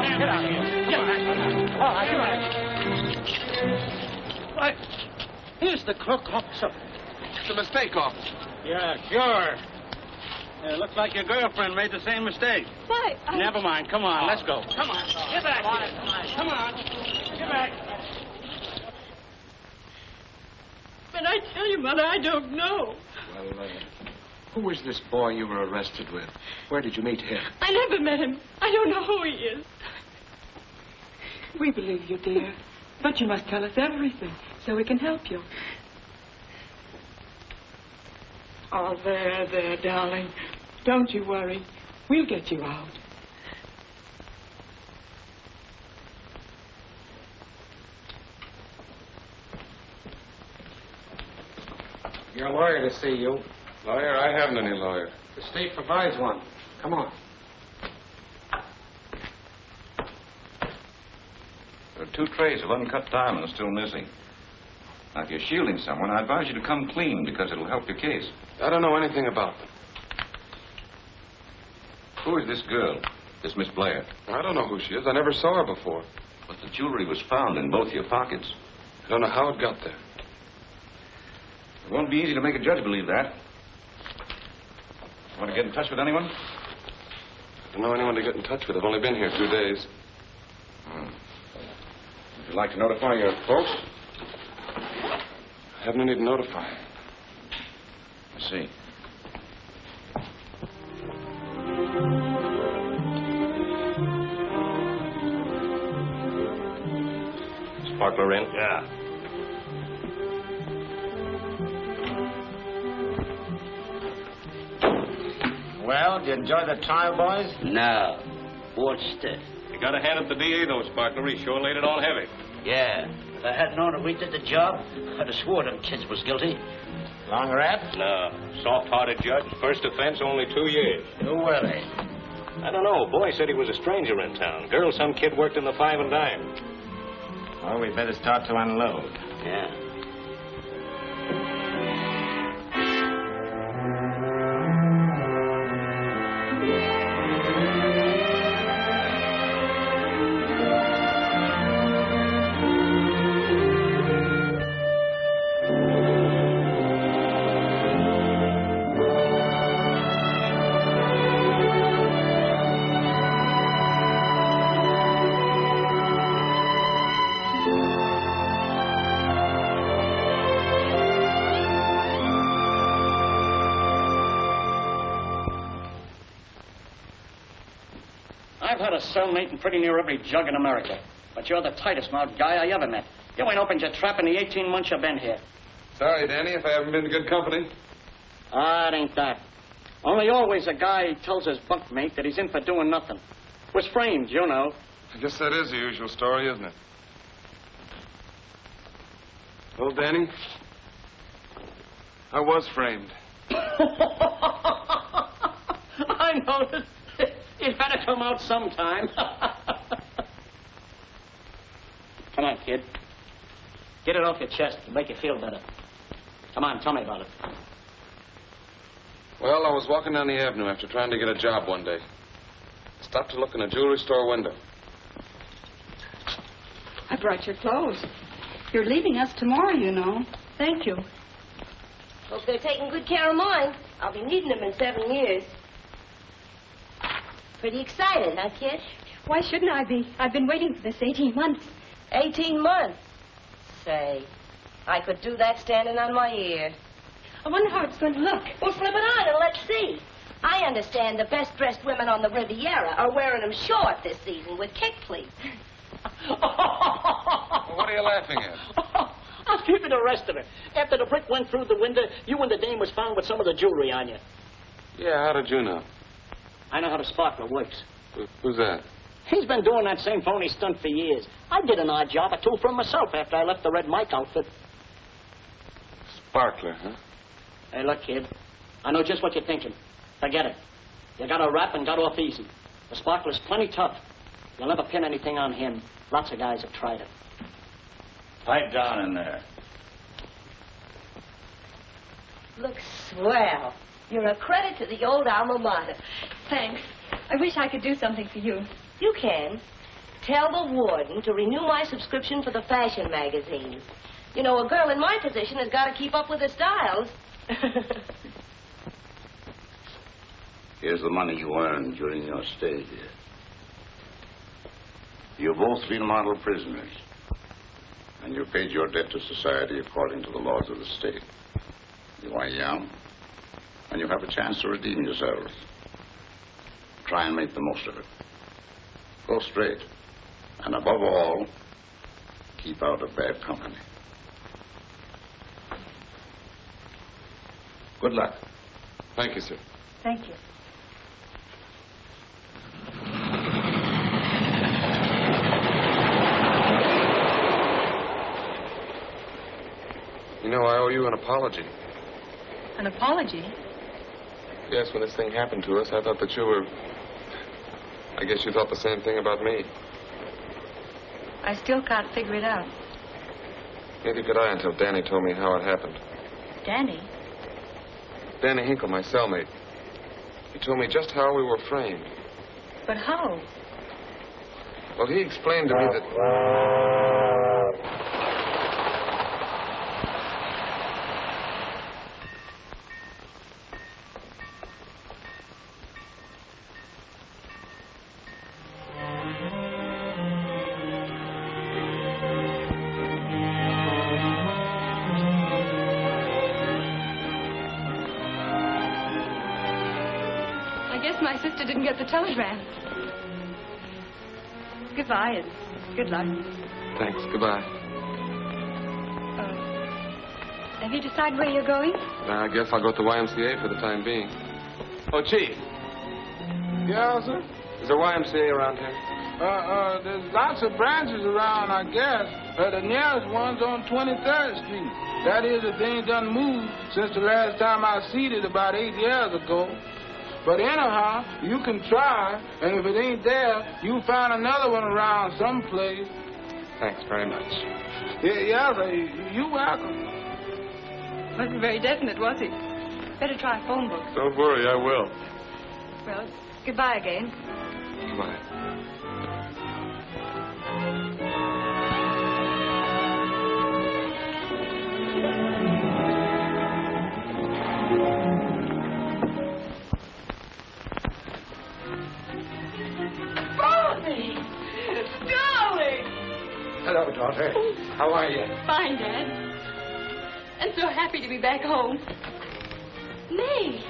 Get out of here. Get back. All right, get back. Right. Here's the crook, officer. It's a mistake, officer. Yeah, sure. Looks like your girlfriend made the same mistake. Why? Never mind. Come on, let's go. Come on. Get back. Come on. Get back. But I tell you, Mother, I don't know. Well, who was this boy you were arrested with? Where did you meet him? I never met him. I don't know who he is. We believe you, dear. But you must tell us everything so we can help you. Oh, there, darling. Don't you worry. We'll get you out. Your lawyer to see you. Lawyer? I haven't any lawyer. The state provides one. Come on. There are 2 trays of uncut diamonds still missing. Now, if you're shielding someone, I advise you to come clean because it'll help your case. I don't know anything about them. Who is this girl, this Miss Blair? I don't know who she is. I never saw her before. But the jewelry was found in both your pockets. I don't know how it got there. It won't be easy to make a judge believe that. Want to get in touch with anyone? I don't know anyone to get in touch with. I've only been here 2 days. Would you like to notify your folks? I haven't any to notify. I see. Sparkler in? Yeah. Well, did you enjoy the trial, boys? No. Bored stiff. You gotta hand it to the DA, though, Sparkler. He sure laid it on heavy. Yeah. If I had known that we did the job, I'd have swore them kids was guilty. Long rap? No. Soft-hearted judge. First offense, only 2 years. Who were they? I don't know. Boy said he was a stranger in town. Girl, some kid worked in the 5 and dime. Well, we better start to unload. Yeah. I've had a cellmate in pretty near every jug in America. But you're the tightest-mouthed guy I ever met. You ain't opened your trap in the 18 months you've been here. Sorry, Danny, if I haven't been good company. It ain't that. Only always a guy tells his bunkmate that he's in for doing nothing. Was framed, you know. I guess that is the usual story, isn't it? Well, Danny, I was framed. I noticed. It had to come out sometime. Come on, kid. Get it off your chest. It'll make you feel better. Come on, tell me about it. Well, I was walking down the avenue after trying to get a job one day. I stopped to look in a jewelry store window. I brought your clothes. You're leaving us tomorrow, you know. Thank you. Hope they're taking good care of mine. I'll be needing them in 7 years. Pretty excited, huh, kid? Why shouldn't I be? I've been waiting for this 18 months. 18 months. Say, I could do that standing on my ear. I wonder how it's going to look. Well, slip it on and let's see. I understand the best-dressed women on the Riviera are wearing them short this season with kick pleats. Well, what are you laughing at? I'll give you the rest of it. After the brick went through the window, you and the dame was found with some of the jewelry on you. Yeah, how did you know? I know how the sparkler works. Who's that? He's been doing that same phony stunt for years. I did an odd job or two for him myself after I left the Red Mike outfit. Sparkler, huh? Hey, look, kid. I know just what you're thinking. Forget it. You got a rap and got off easy. The sparkler's plenty tough. You'll never pin anything on him. Lots of guys have tried it. Pipe down in there. Looks swell. You're a credit to the old alma mater. Thanks. I wish I could do something for you. You can. tell the warden to renew my subscription for the fashion magazines. You know, a girl in my position has got to keep up with the styles. Here's the money you earned during your stay here. You've both been model prisoners, and you paid your debt to society according to the laws of the state. You are young, and you have a chance to redeem yourselves. Try and make the most of it. Go straight, and above all, keep out of bad company. Good luck. Thank you, sir. Thank you. You know, I owe you an apology. An apology? Yes, when this thing happened to us, I thought that you were... I guess you thought the same thing about me. I still can't figure it out. Neither could I until Danny told me how it happened. Danny? Danny Hinkle, my cellmate. He told me just how we were framed. But how? Well, he explained to me that... My sister didn't get the telegram. Goodbye and good luck. Thanks. Goodbye. Have you decided where you're going? I guess I'll go to the YMCA for the time being. Oh, Chief. Yeah, sir? Is there YMCA around here? There's lots of branches around, I guess. The nearest one's on 23rd Street. That is, if they ain't done moved since the last time I seen it about 8 years ago. But anyhow, you can try, and if it ain't there, you'll find another one around someplace. Thanks very much. Yeah, sir, you're welcome. Wasn't very definite, was he? Better try a phone book. Don't worry, I will. Well, goodbye again. Goodbye. Hello, daughter. How are you? Fine, Dad. And so happy to be back home. May.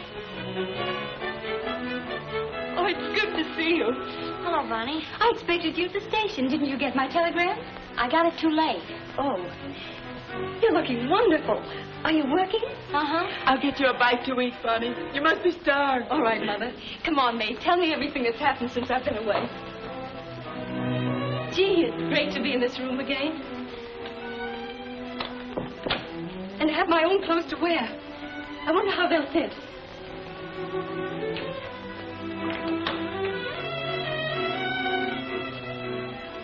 Oh, it's good to see you. Hello, Bonnie. I expected you at the station. Didn't you get my telegram? I got it too late. Oh. You're looking wonderful. Are you working? Uh-huh. I'll get you a bite to eat, Bonnie. You must be starved. All right, Mother. Come on, May. Tell me everything that's happened since I've been away. Gee, it's great to be in this room again. And have my own clothes to wear. I wonder how they'll fit.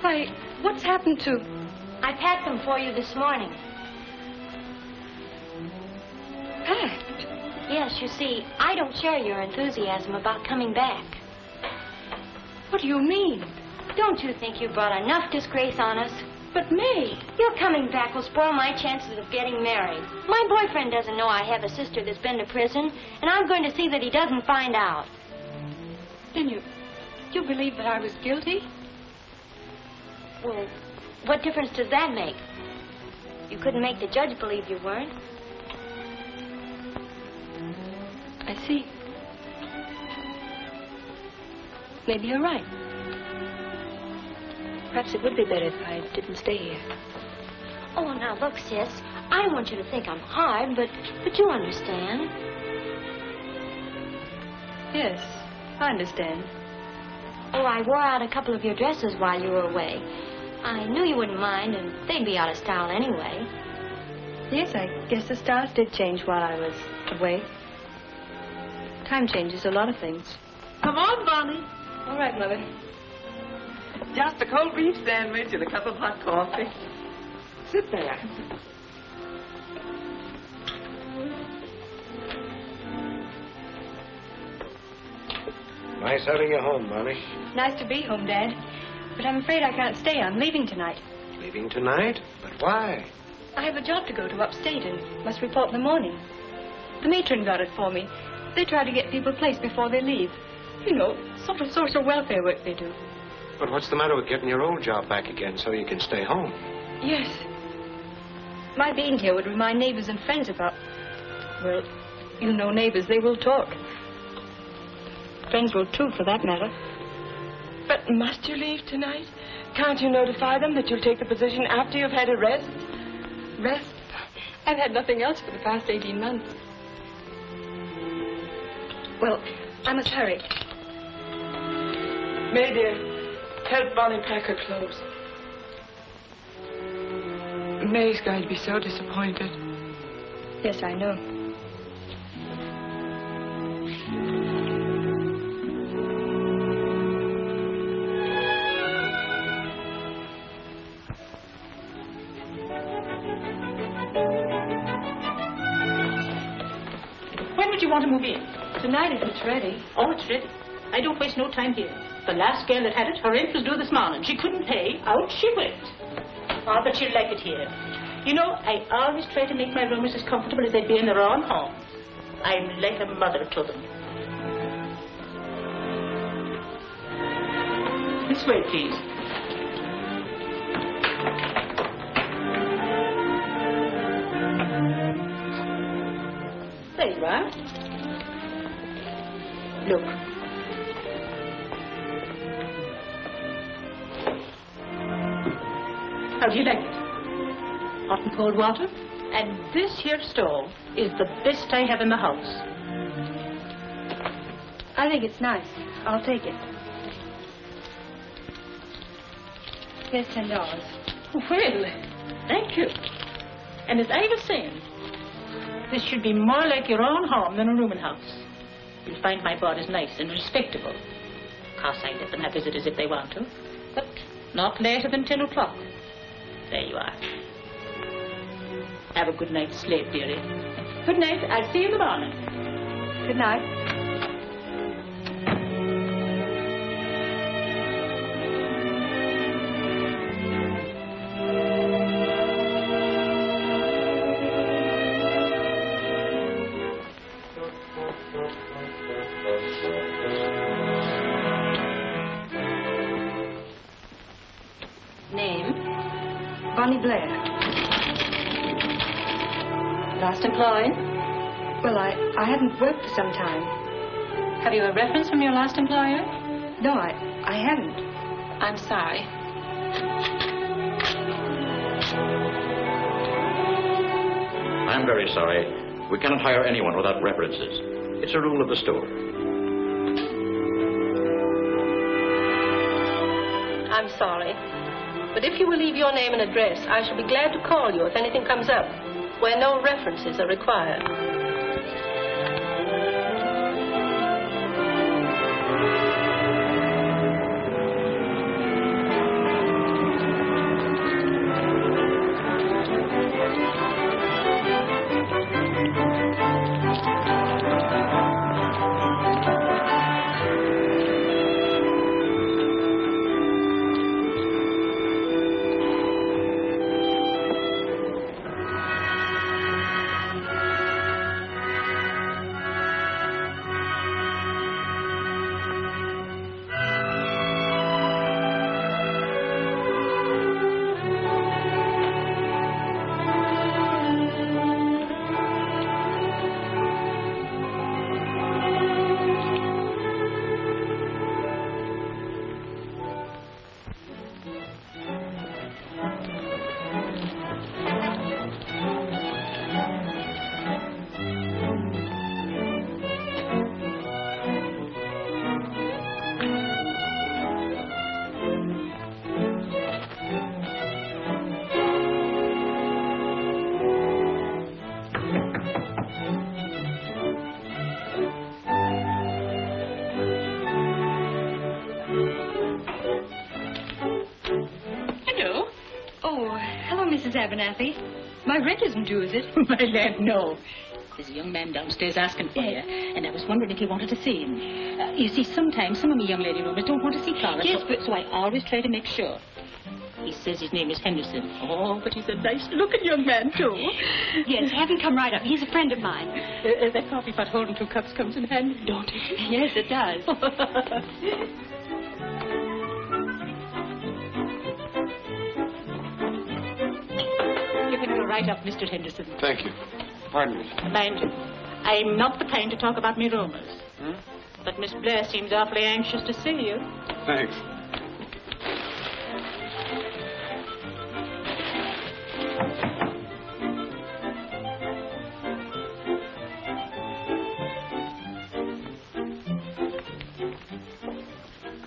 Why, what's happened to... I packed them for you this morning. Packed? Yes, you see, I don't share your enthusiasm about coming back. What do you mean? Don't you think you brought enough disgrace on us? But May... Your coming back will spoil my chances of getting married. My boyfriend doesn't know I have a sister that's been to prison, and I'm going to see that he doesn't find out. Then you believe that I was guilty? Well, what difference does that make? You couldn't make the judge believe you weren't. I see. Maybe you're right. Perhaps it would be better if I didn't stay here. Oh, now look, sis. I don't want you to think I'm hard, but you understand. Yes, I understand. Oh, I wore out a couple of your dresses while you were away. I knew you wouldn't mind, and they'd be out of style anyway. Yes, I guess the styles did change while I was away. Time changes a lot of things. Come on, Bonnie. All right, Mother. Just a cold beef sandwich and a cup of hot coffee. Sit there. Nice having you home, Bonnie. Nice to be home, Dad. But I'm afraid I can't stay. I'm leaving tonight. Leaving tonight? But why? I have a job to go to upstate and must report in the morning. The matron got it for me. They try to get people placed before they leave. You know, sort of social welfare work they do. But what's the matter with getting your old job back again so you can stay home? Yes. My being here would remind neighbors and friends about... Well, you know neighbors, they will talk. Friends will too, for that matter. But must you leave tonight? Can't you notify them that you'll take the position after you've had a rest? Rest? I've had nothing else for the past 18 months. Well, I must hurry. May, dear, help Bonnie pack her clothes. May's going to be so disappointed. Yes, I know. When would you want to move in? Tonight, if it's ready. Oh, it's ready. I don't waste no time here. The last girl that had it, her rent was due this morning. She couldn't pay. Out she went. Oh, but she'll like it here. You know, I always try to make my roomers as comfortable as they'd be in their own home. I'm like a mother to them. This way, please. There you are. Look. How do you like it? Hot and cold water? And this here stove is the best I have in the house. I think it's nice. I'll take it. Here's $10. Well, thank you. And as I was saying, this should be more like your own home than a rooming house. You'll find my board is nice and respectable. Of course, I let them have visitors if they want to, but not later than 10 o'clock. There you are. Have a good night's sleep, dearie. Good night. I'll see you in the morning. Good night. Name? Bonnie Blair. Last employed? Well, I haven't worked for some time. Have you a reference from your last employer? No, I haven't. I'm sorry. I'm very sorry. We cannot hire anyone without references. It's a rule of the store. I'm sorry. But if you will leave your name and address, I shall be glad to call you if anything comes up where no references are required. Mrs. Abernathy. My rent isn't due, is it? My land, no. There's a young man downstairs asking for you, and I was wondering if you wanted to see him. You see, sometimes some of me young lady roomers don't want to see Clara, Yes, so I always try to make sure. He says his name is Henderson. Oh, but he's a nice-looking young man, too. Yes, have him come right up. He's a friend of mine. That coffee pot holding 2 cups comes in handy, don't it? Yes, it does. You can go right up, Mr. Henderson. Thank you. Pardon me. Mind you, I'm not the kind to talk about me rumors. But Miss Blair seems awfully anxious to see you. Thanks.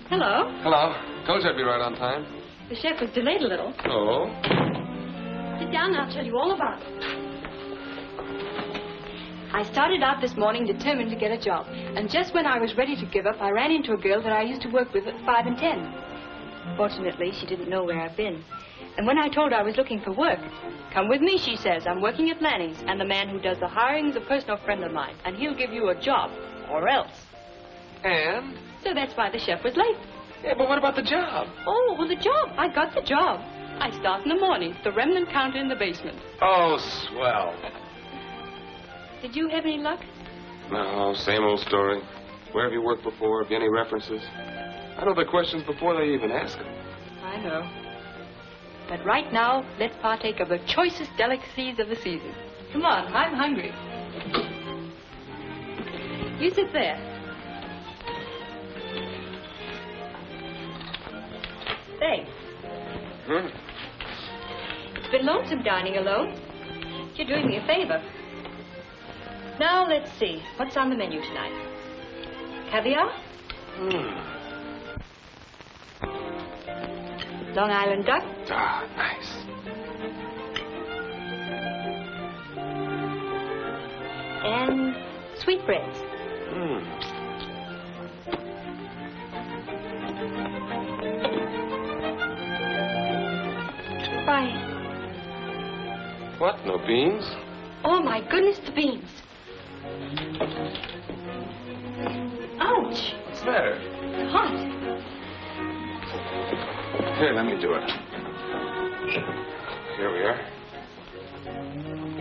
Hello. Hello. Told you I'd be right on time. The chef was delayed a little. Oh? Sit down and I'll tell you all about it. I started out this morning determined to get a job. And just when I was ready to give up, I ran into a girl that I used to work with at 5 and 10. Fortunately, she didn't know where I've been. And when I told her I was looking for work, come with me, she says. I'm working at Lanning's, and the man who does the hiring is a personal friend of mine, and he'll give you a job, or else. And? So that's why the chef was late. Yeah, but what about the job? Oh, well, the job. I got the job. I start in the morning, the remnant counter in the basement. Oh, swell. Did you have any luck? No, same old story. Where have you worked before? Have you any references? I know the questions before they even ask them. I know. But right now, let's partake of the choicest delicacies of the season. Come on, I'm hungry. You sit there. Thanks. It's been lonesome dining alone. You're doing me a favor. Now, let's see. What's on the menu tonight? Caviar? Long Island duck? Ah, nice. And sweetbreads. Why? What? No beans? Oh, my goodness, the beans. Ouch. What's the matter? Hot. Here, let me do it. Here we are.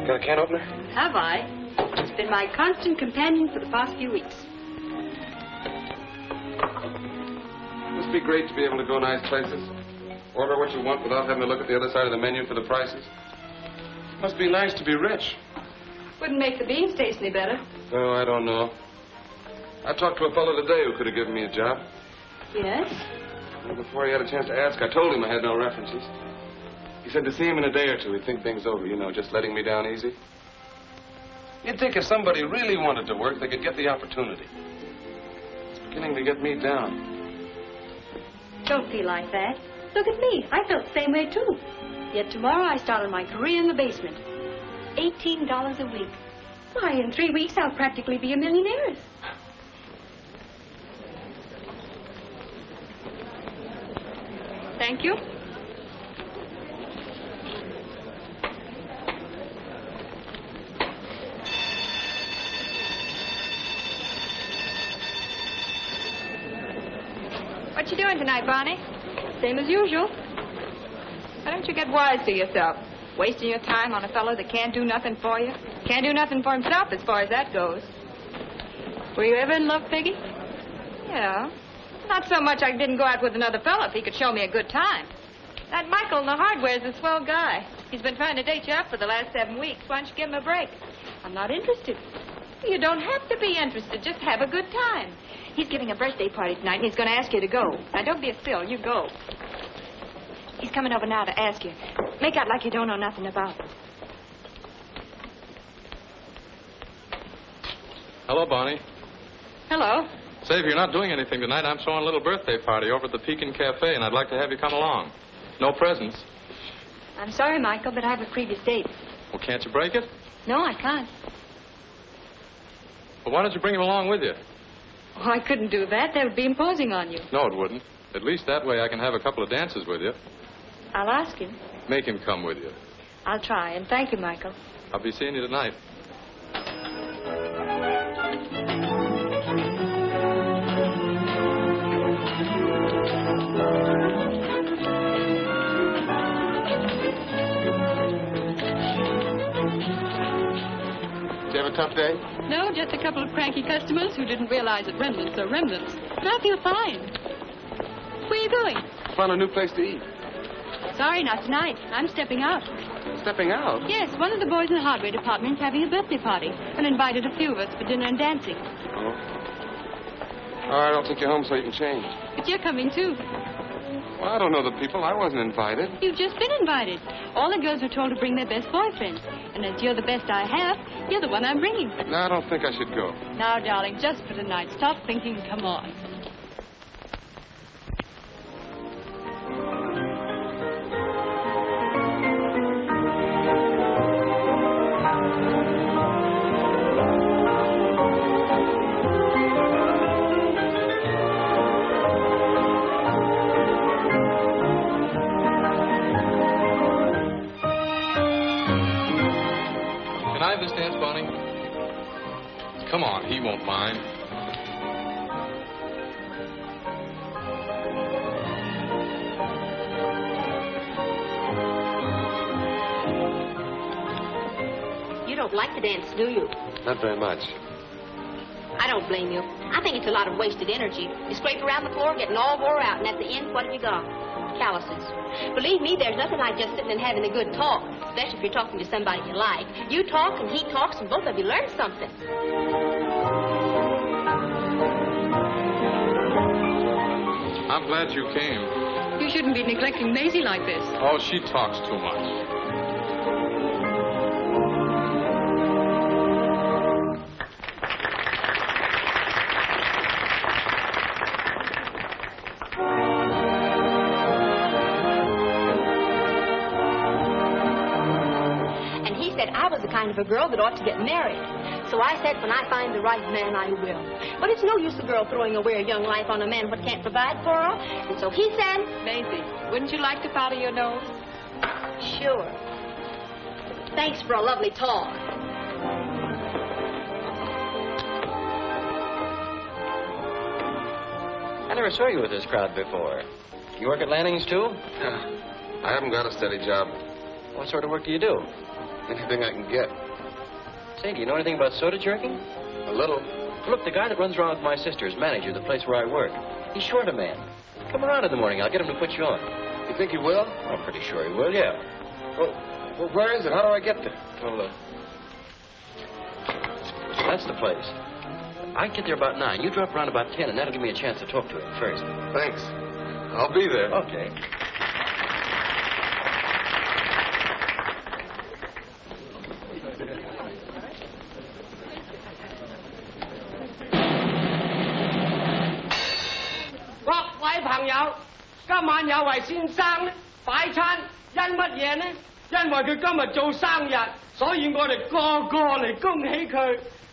Got a can opener? Have I? It's been my constant companion for the past few weeks. Must be great to be able to go nice places. Order what you want without having to look at the other side of the menu for the prices. Must be nice to be rich. Wouldn't make the beans taste any better. Oh, I don't know. I talked to a fellow today who could have given me a job. Yes? Well, before he had a chance to ask, I told him I had no references. He said to see him in a day or two, he'd think things over, just letting me down easy. You'd think if somebody really wanted to work, they could get the opportunity. It's beginning to get me down. Don't feel like that. Look at me. I felt the same way, too. Yet tomorrow I started my career in the basement. $18 a week. Why, in 3 weeks I'll practically be a millionaire. Thank you. What you doing tonight, Bonnie? Same as usual. Why don't you get wise to yourself? Wasting your time on a fellow that can't do nothing for you. Can't do nothing for himself as far as that goes. Were you ever in love, Peggy? Yeah. Not so much I didn't go out with another fellow if he could show me a good time. That Michael in the hardware's a swell guy. He's been trying to date you up for the last 7 weeks. Why don't you give him a break? I'm not interested. You don't have to be interested. Just have a good time. He's giving a birthday party tonight, and he's going to ask you to go. Now, don't be a still. You go. He's coming over now to ask you. Make out like you don't know nothing about it. Hello, Bonnie. Hello. Say, if you're not doing anything tonight, I'm throwing a little birthday party over at the Pekin Cafe, and I'd like to have you come along. No presents. I'm sorry, Michael, but I have a previous date. Well, can't you break it? No, I can't. Well, why don't you bring him along with you? Oh, I couldn't do that. That would be imposing on you. No, it wouldn't. At least that way I can have a couple of dances with you. I'll ask him. Make him come with you. I'll try, and thank you, Michael. I'll be seeing you tonight. tough day? No, just a couple of cranky customers who didn't realize that remnants are remnants. But I feel fine. Where are you going? Found a new place to eat. Sorry, not tonight. I'm stepping out. Stepping out? Yes, one of the boys in the hardware department is having a birthday party and invited a few of us for dinner and dancing. Oh. All right, I'll take you home so you can change. But you're coming, too. Well, I don't know the people. I wasn't invited. You've just been invited. All the girls were told to bring their best boyfriends. And as you're the best I have, you're the one I'm bringing. No, I don't think I should go. Now, darling, just for tonight. Stop thinking and come on. Come on, he won't mind. You don't like to dance, do you? Not very much. I don't blame you. I think it's a lot of wasted energy. You scrape around the floor, getting all wore out, and at the end, what have you got? Calluses. Believe me, there's nothing like just sitting and having a good talk, especially if you're talking to somebody you like. You talk and he talks, and both of you learn something. I'm glad you came. You shouldn't be neglecting Maisie like this. Oh, she talks too much. Kind of a girl that ought to get married. So I said, when I find the right man, I will. But it's no use a girl throwing away her young life on a man what can't provide for her. And so he said... Maisie, wouldn't you like to follow your nose? Sure. Thanks for a lovely talk. I never saw you with this crowd before. You work at Lanning's, too? Yeah. I haven't got a steady job. What sort of work do you do? Anything I can get. Say, do you know anything about soda jerking? A little. Look, the guy that runs around with my sister is manager of the place where I work. He's short a man. Come around in the morning. I'll get him to put you on. You think he will? I'm pretty sure he will, yeah. Well, where is it? How do I get there? Well, that's the place. I get there about 9. You drop around about 10, and that'll give me a chance to talk to him first. Thanks. I'll be there. Okay.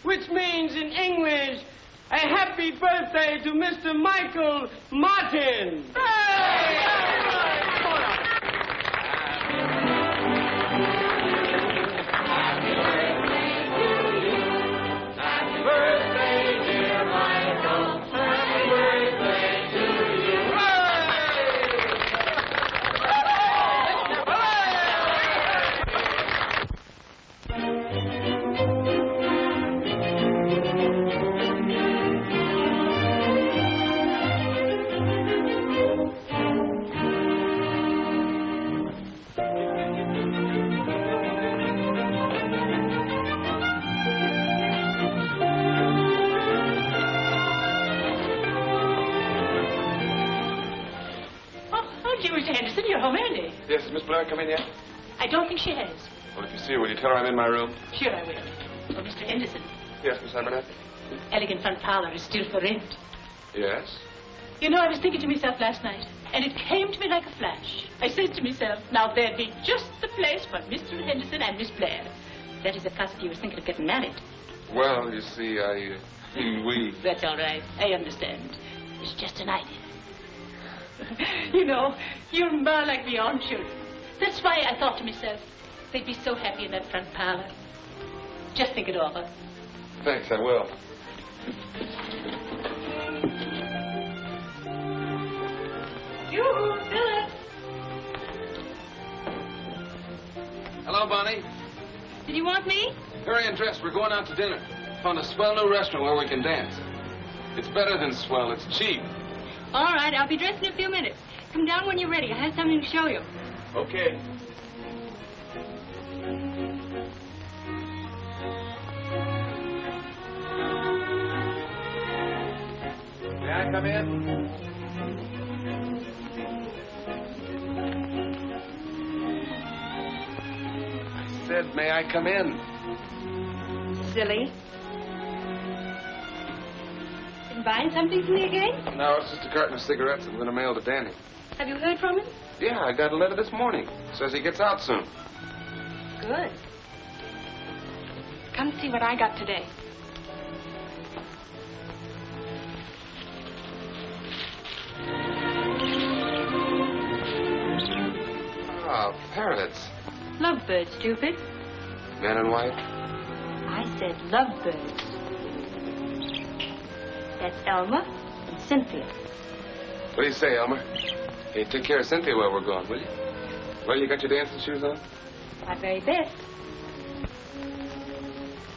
Which means in English, a happy birthday to Mr. Michael Martin. Happy birthday, dear Michael. Happy birthday to you. Mr. Henderson, you're home early. Yes, has Miss Blair come in yet? I don't think she has. Well, if you see her, will you tell her I'm in my room? Sure I will. Oh, Mr. Henderson. Yes, Miss Abernathy? Elegant front parlor is still for rent. Yes? You know, I was thinking to myself last night, and it came to me like a flash. I said to myself, now there'd be just the place for Mr. Henderson and Miss Blair. That is, if possibly you was thinking of getting married. Well, you see, we... That's all right. I understand. It's just an idea. You know, you're more like me own children. That's why I thought to myself, they'd be so happy in that front parlor. Just think it over. Thanks, I will. You, Philip. Hello, Bonnie. Did you want me? Hurry and dress. We're going out to dinner. Found a swell new restaurant where we can dance. It's better than swell. It's cheap. All right, I'll be dressed in a few minutes. Come down when you're ready. I have something to show you. Okay. May I come in? I said, may I come in? Silly. Been buying something for me again? No, it's just a carton of cigarettes I'm going to mail to Danny. Have you heard from him? Yeah, I got a letter this morning. Says he gets out soon. Good. Come see what I got today. Ah, parrots. Lovebirds, stupid. Man and wife? I said lovebirds. That's Elmer and Cynthia. What do you say, Elmer? Hey, take care of Cynthia while we're gone, will you? Well, you got your dancing shoes on? My very best.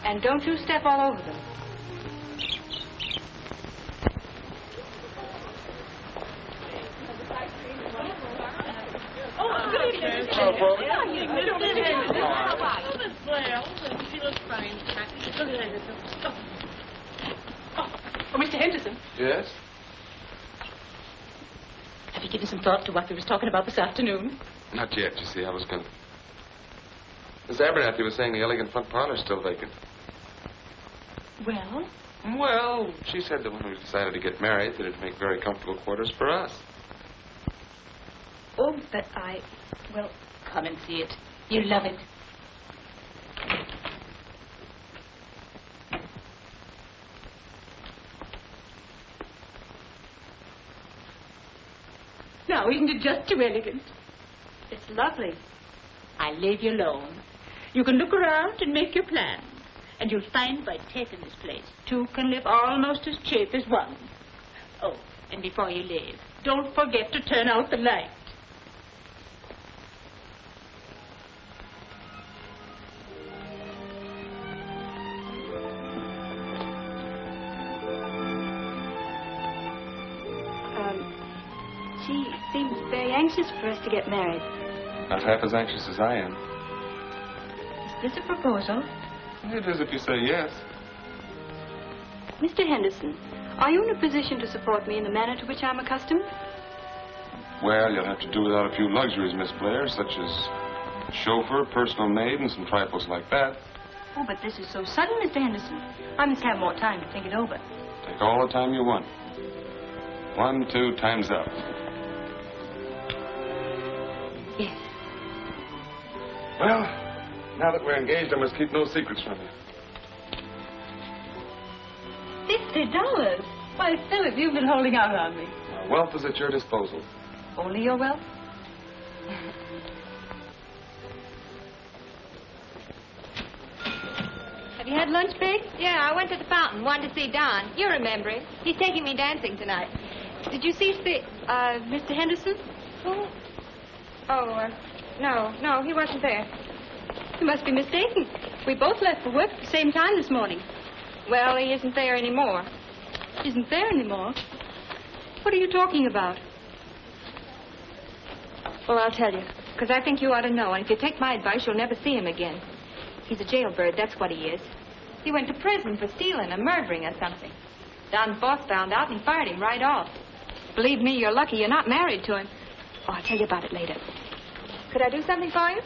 And don't you step all over them. Oh, good evening. Hello, folks. She looks fine. Oh, Mr. Henderson, Yes? have you given some thought to what we was talking about this afternoon? Not yet, you see. I was going to... Miss Abernathy was saying the elegant front parlor's still vacant. Well? Well, she said that when we decided to get married, that it'd make very comfortable quarters for us. Oh, but well, come and see it. You'll love it. Now, isn't it just too elegant? It's lovely. I leave you alone. You can look around and make your plans. And you'll find by taking this place, two can live almost as cheap as one. Oh, and before you leave, don't forget to turn out the light. She seems very anxious for us to get married. Not half as anxious as I am. Is this a proposal? It is if you say yes. Mr. Henderson, are you in a position to support me in the manner to which I'm accustomed? Well, you'll have to do without a few luxuries, Miss Blair, such as chauffeur, personal maid, and some trifles like that. Oh, but this is so sudden, Mr. Henderson. I must have more time to think it over. Take all the time you want. 1, 2, time's up. Yes. Well, now that we're engaged, I must keep no secrets from you. $50? Why, Philip, you've been holding out on me. My wealth is at your disposal. Only your wealth? Have you had lunch, Peg? Yeah, I went to the fountain. Wanted to see Don. You remember him. He's taking me dancing tonight. Did you see Mr. Henderson? No, he wasn't there. You must be mistaken. We both left for work at the same time this morning. Well, he isn't there anymore. Isn't there anymore? What are you talking about? Well, I'll tell you, because I think you ought to know, and if you take my advice, you'll never see him again. He's a jailbird, that's what he is. He went to prison for stealing or murdering or something. Don's boss found out and he fired him right off. Believe me, you're lucky you're not married to him. Oh, I'll tell you about it later. Could I do something for you?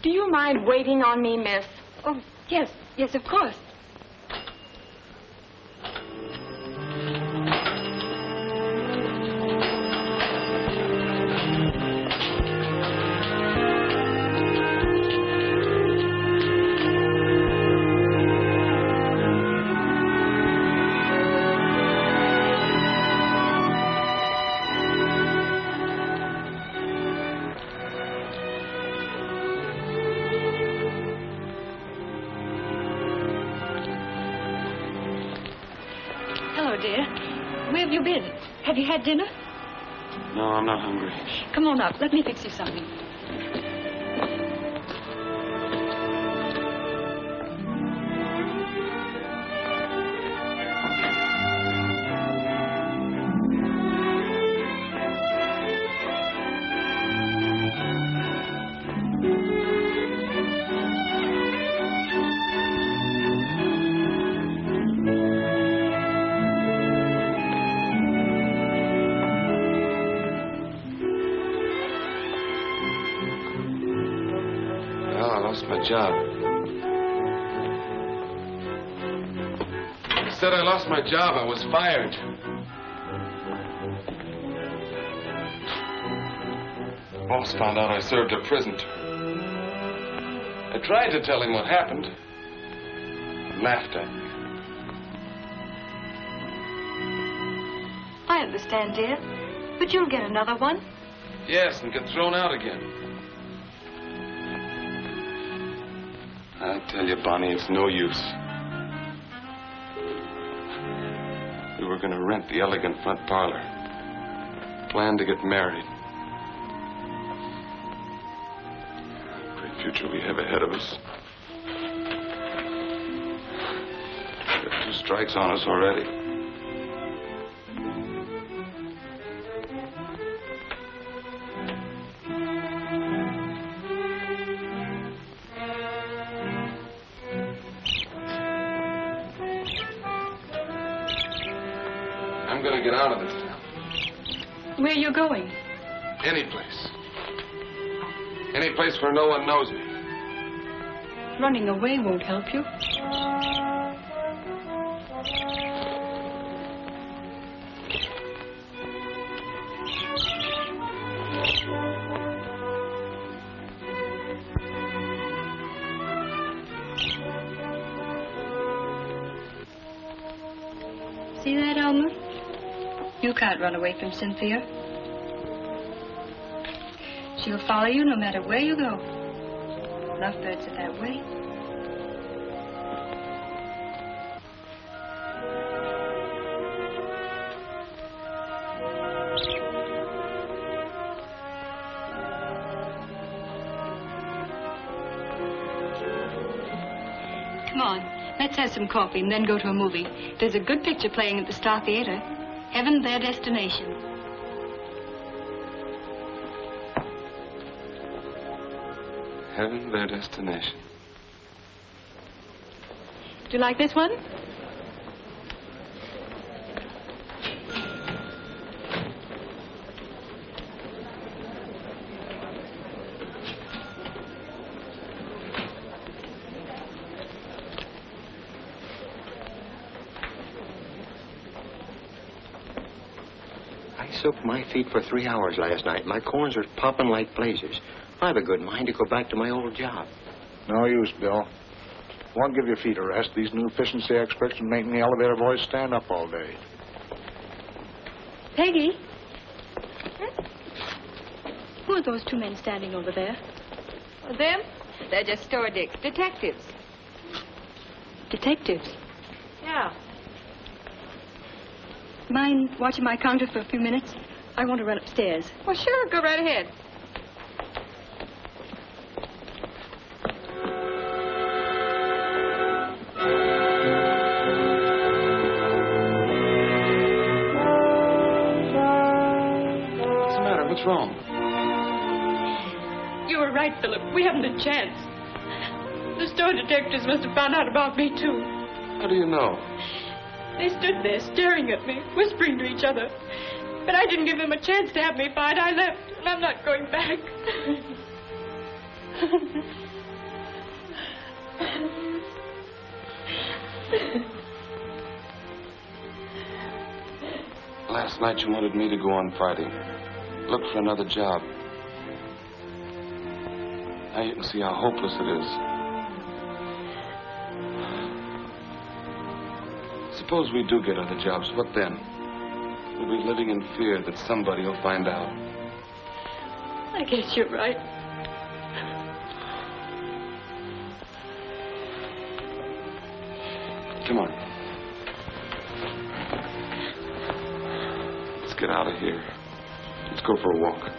Do you mind waiting on me, miss? Oh, yes, of course. dear. Where have you been? Have you had dinner? No, I'm not hungry. Come on up. Let me fix you something. My job. He said I lost my job. I was fired. Boss found out I served a prison term. I tried to tell him what happened. He laughed at me. I understand, dear. But you'll get another one. Yes, and get thrown out again. I tell you, Bonnie, it's no use. We were going to rent the elegant front parlor. Planned to get married. Great future we have ahead of us. Got 2 strikes on us already. I'm going to get out of this town. Where are you going? Any place. Any place where no one knows me. Running away won't help you. See that, Alma? You can't run away from Cynthia. She'll follow you no matter where you go. Lovebirds are that way. Come on, let's have some coffee and then go to a movie. There's a good picture playing at the Star Theater. Heaven, Their Destination. Heaven, Their Destination. Do you like this one? I soaked my feet for 3 hours last night. My corns are popping like blazes. I've a good mind to go back to my old job. No use, Bill. Won't give your feet a rest. These new efficiency experts are making the elevator boys stand up all day. Peggy? Who are those 2 men standing over there? Them? They're just store detectives. Detectives? Yeah. Mind watching my counter for a few minutes? I want to run upstairs. Well, sure. Go right ahead. What's the matter? What's wrong? You were right, Philip. We haven't a chance. The store detectives must have found out about me, too. How do you know? They stood there staring at me, whispering to each other. But I didn't give them a chance to have me fight. I left, and I'm not going back. Last night you wanted me to go on fighting. Look for another job. Now you can see how hopeless it is. Suppose we do get other jobs, what then? We'll be living in fear that somebody will find out. I guess you're right. Come on. get out of here. Let's go for a walk.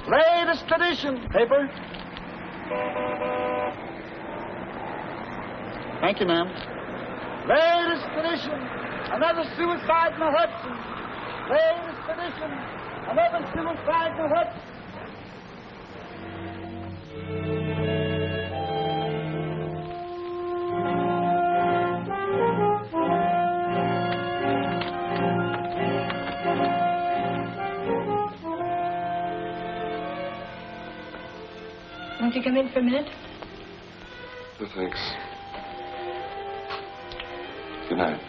Latest tradition. Paper. Thank you, ma'am. Latest tradition. Another suicide in the Hudson. Latest tradition. Another suicide in the Hudson. Won't you come in for a minute? No, thanks. Good night.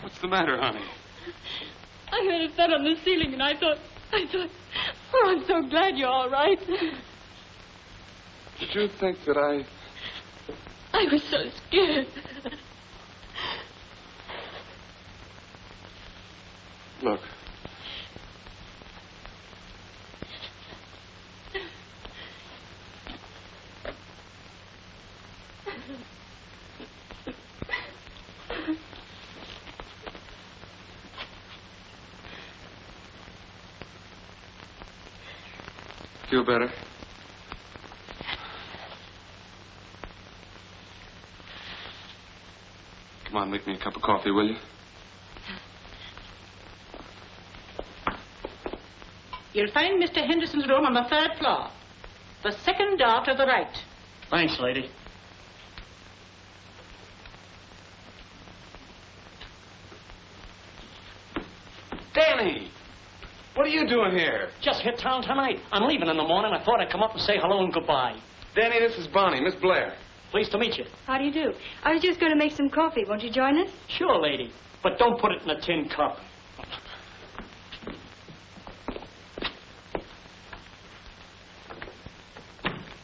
What's the matter, honey? I heard it set on the ceiling, and I thought, oh, I'm so glad you're all right. Did you think that I was so scared. Look. Feel better? Come on, make me a cup of coffee, will you? You'll find Mr. Henderson's room on the 3rd floor. The second door to the right. Thanks, lady. Danny! What are you doing here? Just hit town tonight. I'm leaving in the morning. I thought I'd come up and say hello and goodbye. Danny, this is Bonnie, Miss Blair. Pleased to meet you. How do you do? I was just going to make some coffee. Won't you join us? Sure, lady. But don't put it in a tin cup.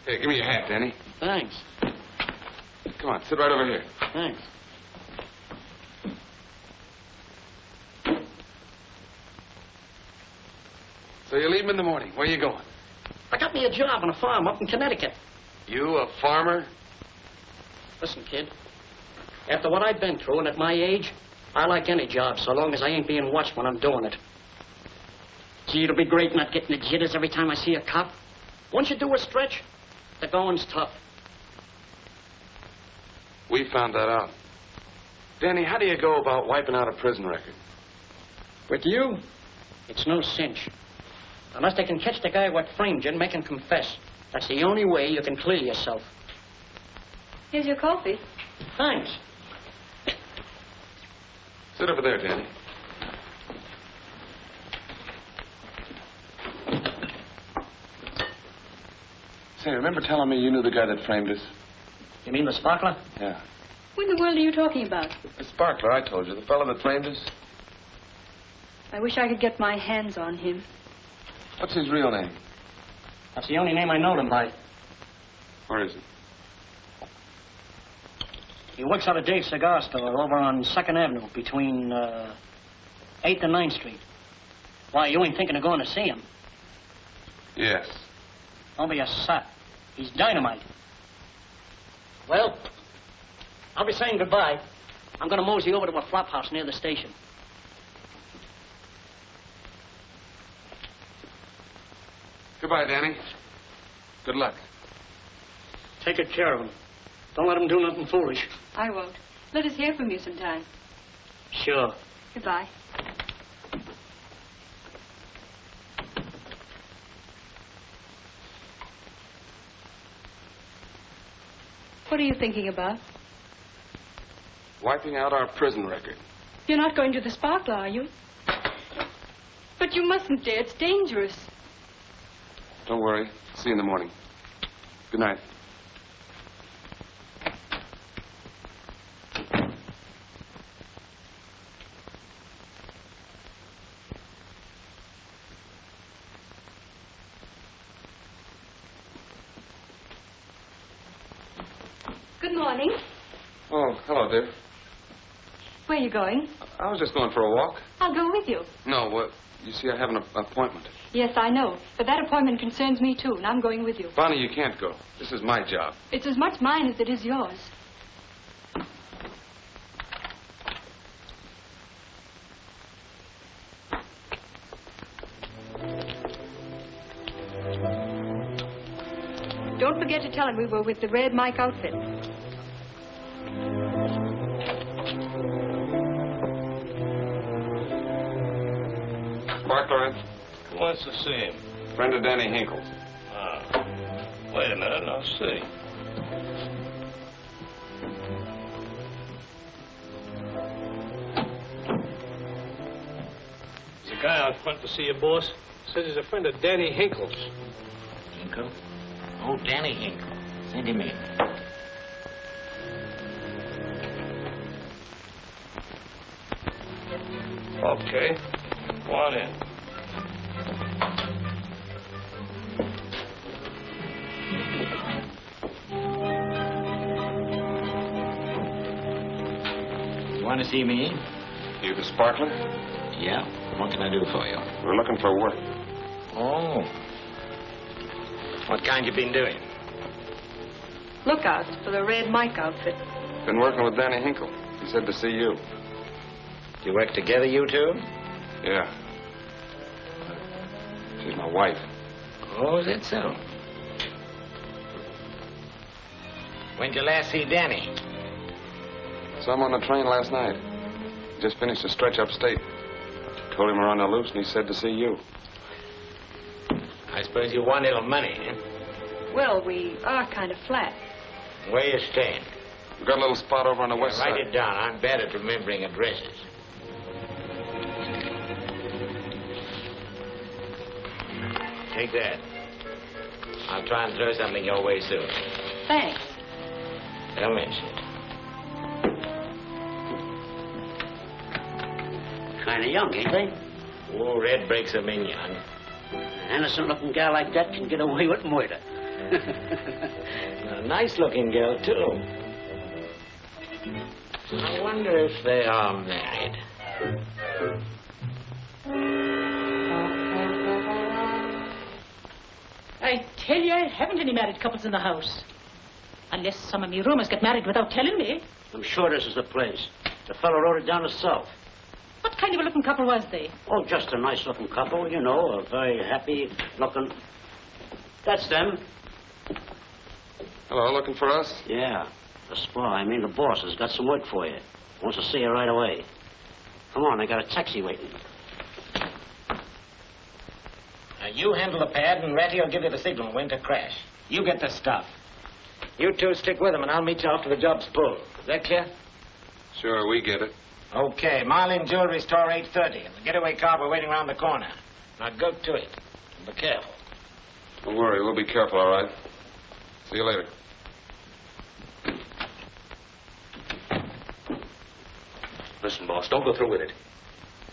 Here, give me your hat, Danny. Thanks. Come on, sit right over here. Thanks. So you leave him in the morning. Where are you going? I got me a job on a farm up in Connecticut. You, a farmer? Listen, kid. After what I've been through, and at my age, I like any job so long as I ain't being watched when I'm doing it. Gee, it'll be great not getting the jitters every time I see a cop. Once you do a stretch, the going's tough. We found that out. Danny, how do you go about wiping out a prison record? With you, it's no cinch. Unless they can catch the guy what framed you and make him confess. That's the only way you can clear yourself. Here's your coffee. Thanks. Sit over there, Danny. Say, remember telling me you knew the guy that framed us? You mean the sparkler? Yeah. Who in the world are you talking about? The sparkler, I told you. The fellow that framed us. I wish I could get my hands on him. What's his real name? That's the only name I know him by. Where is he? He works at a Dave's cigar store over on 2nd Avenue between 8th and 9th Street. Why, you ain't thinking of going to see him? Yes. Don't be a sot. He's dynamite. Well, I'll be saying goodbye. I'm going to mosey over to a flop house near the station. Goodbye, Danny. Good luck. Take good care of him. Don't let him do nothing foolish. I won't. Let us hear from you sometime. Sure. Goodbye. What are you thinking about? Wiping out our prison record. You're not going to the Sparkler, are you? But you mustn't dare. It's dangerous. Don't worry. See you in the morning. Good night. Good morning. Oh, hello, dear. Where are you going? I was just going for a walk. I'll go with you. No, you see, I have an appointment. Yes, I know. But that appointment concerns me, too, and I'm going with you. Bonnie, you can't go. This is my job. It's as much mine as it is yours. Don't forget to tell him we were with the Red Mike outfit. Sparkler in? Who wants to see him? Friend of Danny Hinkle's. Wait a minute, I'll see. There's a guy out front to see your boss. Says he's a friend of Danny Hinkle's. Hinkle? Oh, Danny Hinkle. Send him in. Okay. Go on in. You want to see me? You the Sparkler? Yeah. What can I do for you? We're looking for work. Oh. What kind you been doing? Look out for the Red Mike outfit. Been working with Danny Hinkle. He said to see you. You work together, you two? Yeah. She's my wife. Oh, is that so? When'd you last see Danny? Saw him on the train last night. Just finished a stretch upstate. Told him we're on the loose, and he said to see you. I suppose you want a little money, eh? Well, we are kind of flat. Where you staying? We've got a little spot over on the west side. Write it down. I'm bad at remembering addresses. Take that. I'll try and throw something your way soon. Thanks. Don't mention it. Kind of young, ain't they? Oh, Red breaks them in young. An innocent-looking gal like that can get away with murder. A nice-looking girl, too. I wonder if they are married. I tell you, I haven't any married couples in the house. Unless some of me roomers get married without telling me. I'm sure this is the place. The fellow wrote it down himself. What kind of a looking couple was they? Oh, just a nice-looking couple, you know, a very happy-looking... That's them. Hello, looking for us? Yeah. The boss has got some work for you. Wants to see you right away. Come on, I got a taxi waiting. Now, you handle the pad, and Ratty will give you the signal when to crash. You get the stuff. You two stick with him, and I'll meet you after the job's pulled. Is that clear? Sure, we get it. Okay, Marlin Jewelry Store, 8:30. And the getaway car, we're waiting around the corner. Now, go to it. And be careful. Don't worry, we'll be careful, all right? See you later. Listen, boss, don't go through with it.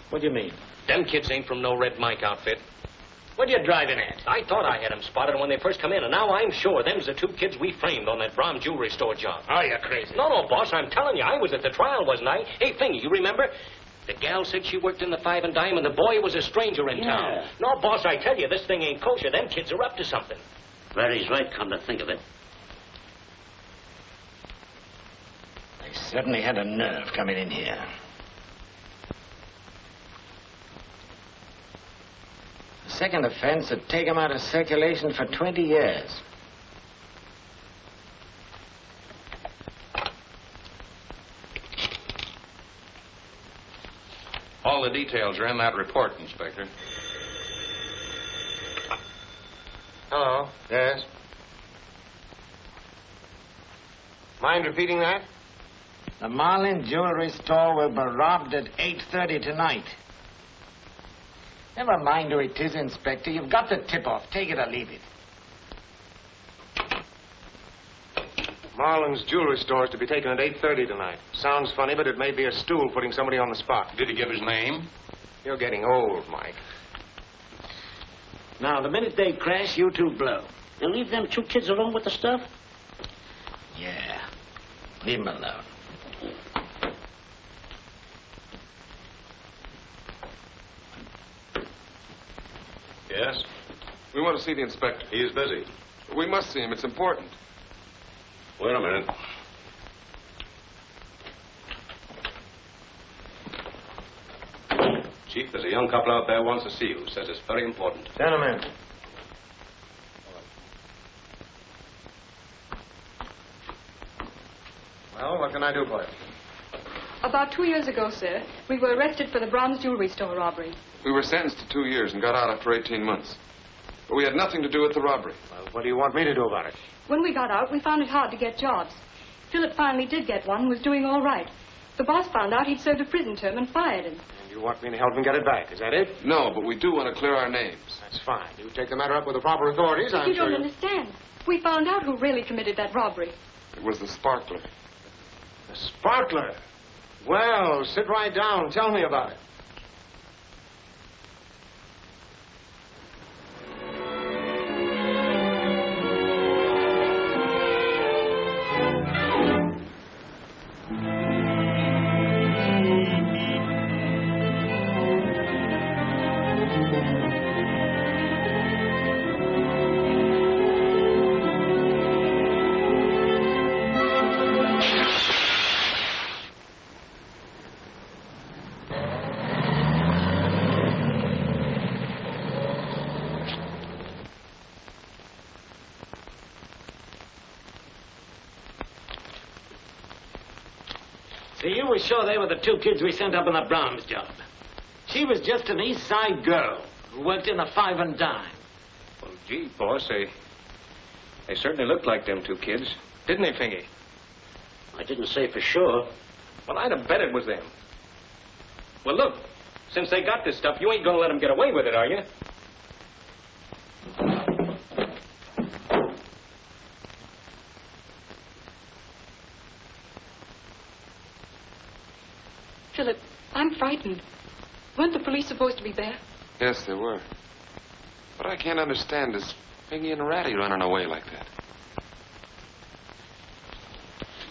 What do you mean? Them kids ain't from no Red Mike outfit. What are you driving at? I thought I had them spotted when they first come in, and now I'm sure them's the two kids we framed on that Brom jewelry store job. Oh, you're crazy. No, boss, I'm telling you, I was at the trial, wasn't I? Hey, Fingy, you remember? The gal said she worked in the Five and Dime, and the boy was a stranger in town. No, boss, I tell you, this thing ain't kosher. Them kids are up to something. Larry's right, come to think of it. They certainly had a nerve coming in here. second offense would take him out of circulation for 20 years. All the details are in that report, Inspector. Hello. Yes. Mind repeating that? The Marlin Jewelry Store will be robbed at 8:30 tonight. Never mind who it is, Inspector. You've got the tip-off. Take it or leave it. Marlin's jewelry store is to be taken at 8:30 tonight. Sounds funny, but it may be a stool putting somebody on the spot. Did he give his name? You're getting old, Mike. Now, the minute they crash, you two blow. You leave them two kids alone with the stuff? Yeah. Leave them alone. Yes? We want to see the inspector. He is busy. We must see him. It's important. Wait a minute. Chief, there's a young couple out there who wants to see you. Says it's very important. Gentlemen. Well, what can I do for you? About 2 years ago, sir, we were arrested for the bronze jewelry store robbery. We were sentenced to 2 years and got out after 18 months. But we had nothing to do with the robbery. Well, what do you want me to do about it? When we got out, we found it hard to get jobs. Philip finally did get one and was doing all right. The boss found out he'd served a prison term and fired him. And you want me to help him get it back, is that it? No, but we do want to clear our names. That's fine. You take the matter up with the proper authorities, But I'm you sure don't understand. We found out who really committed that robbery. It was the sparkler. The sparkler? Well, sit right down and tell me about it. See, you were sure they were the two kids we sent up on the Brahms job. She was just an East Side girl who worked in the five and dime. Well, gee, boss, they certainly looked like them two kids. Didn't they, Fingy? I didn't say for sure. Well, I'd have bet it was them. Well, look, since they got this stuff, you ain't gonna let them get away with it, are you? Philip, I'm frightened. Weren't the police supposed to be there? Yes, they were. What I can't understand is Fingy and Ratty running away like that.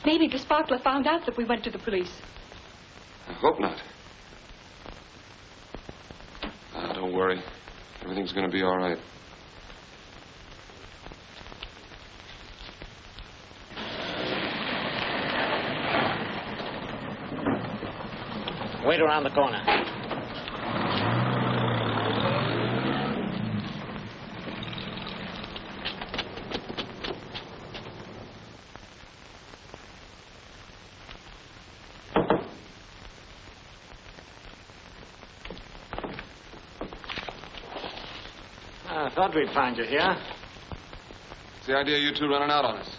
Maybe the sparkler found out that we went to the police. I hope not. Don't worry. Everything's going to be all right. Wait around the corner. I thought we'd find you here. What's the idea of you two running out on us?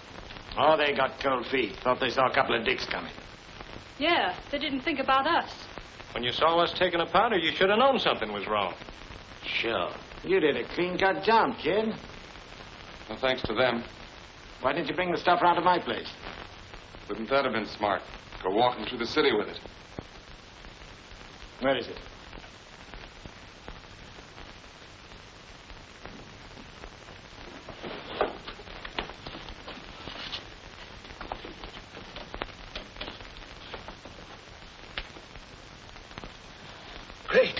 Oh, they got cold feet. Thought they saw a couple of dicks coming. Yeah, they didn't think about us. When you saw us taking a powder, you should have known something was wrong. Sure. You did a clean-cut job, kid. Well, thanks to them. Why didn't you bring the stuff round to my place? Wouldn't that have been smart? Go walking through the city with it. Where is it? Great.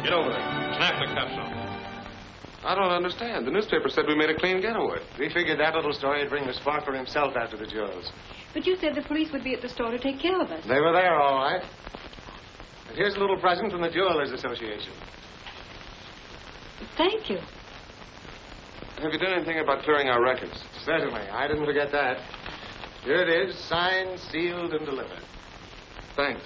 Get over there. Snap the cuffs on. I don't understand. The newspaper said we made a clean getaway. We figured that little story would bring the sparkler himself after the jewels. But you said the police would be at the store to take care of us. They were there, all right. And here's a little present from the Jewelers Association. Thank you. Have you done anything about clearing our records? Certainly. I didn't forget that. Here it is, signed, sealed, and delivered. Thanks.